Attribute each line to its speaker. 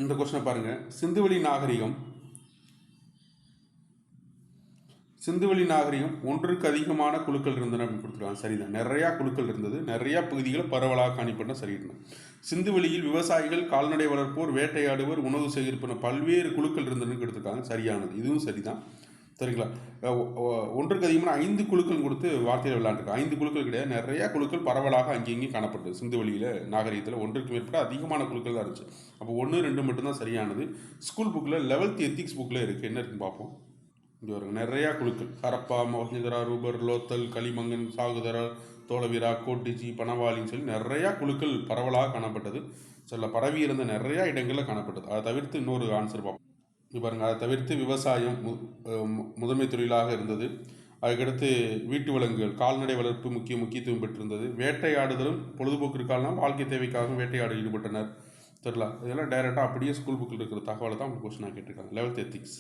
Speaker 1: இந்த கொஸ்டினை பாருங்கள். சிந்துவெளி நாகரிகம் ஒன்றுக்கு அதிகமான குழுக்கள் இருந்தன அப்படின்னு கொடுத்துருக்காங்க. சரிதான், நிறையா குழுக்கள் இருந்தது, நிறையா பகுதிகளை பரவலாக காணப்பட்ட சரிதான். சிந்துவெளியில் விவசாயிகள், கால்நடை வளர்ப்போர், வேட்டையாடுவர், உணவு சேகரிப்பன பல்வேறு குழுக்கள் இருந்ததுன்னு கொடுத்துருக்காங்க. சரியானது, இதுவும் சரிதான். சரிங்களா. ஒன்றுக்கு அதிகமான 5 குழுக்கள் கொடுத்து வார்த்தையில் விளையாண்டுருக்கு. 5 குழுக்கள் கிடையாது, நிறையா குழுக்கள் பரவலாக அங்கேயும் காணப்பட்டது. சிந்துவெளியில் நாகரிகத்தில் ஒன்றுக்கு மேற்பட்ட அதிகமான குழுக்கள் தான் இருந்துச்சு. அப்போ 1, 2 மட்டும்தான் சரியானது. ஸ்கூல் புக்கில் 11th எத்திக்ஸ் புக்கில் இருக்குது. என்ன இருக்குன்னு பார்ப்போம். இங்கே வருங்க, நிறையா குழுக்கள்: ஹரப்பா, மொஹஞ்சதாரோ, ரூபர், லோத்தல், களிமங்கன், சாகுதரா, தோலவிரா, கோட்டிச்சி, பனவாலின்னு சொல்லி நிறையா குழுக்கள் பரவலாக காணப்பட்டது. சில பரவி இருந்த நிறையா இடங்களில் காணப்பட்டது. அதை தவிர்த்து இன்னொரு ஆன்சர் பார்ப்போம். பாருங்கள், அதை தவிர்த்து விவசாயம் முதன்மை தொழிலாக இருந்தது. அதுக்கடுத்து வீட்டு விலங்குகள், கால்நடை வளர்ப்பு முக்கியத்துவம் பெற்றிருந்தது. வேட்டையாடுதலும் பொழுதுபோக்கிற்கான வாழ்க்கை தேவைக்காகவும் வேட்டையாட ஈடுபட்டனர். தெரியல, இதெல்லாம் டைரெக்டாக அப்படியே ஸ்கூல் புக்கில் இருக்கிற தகவலை தான் உங்களுக்கு கொஸ்டினாக கேட்டிருக்காங்க. 11th ethics.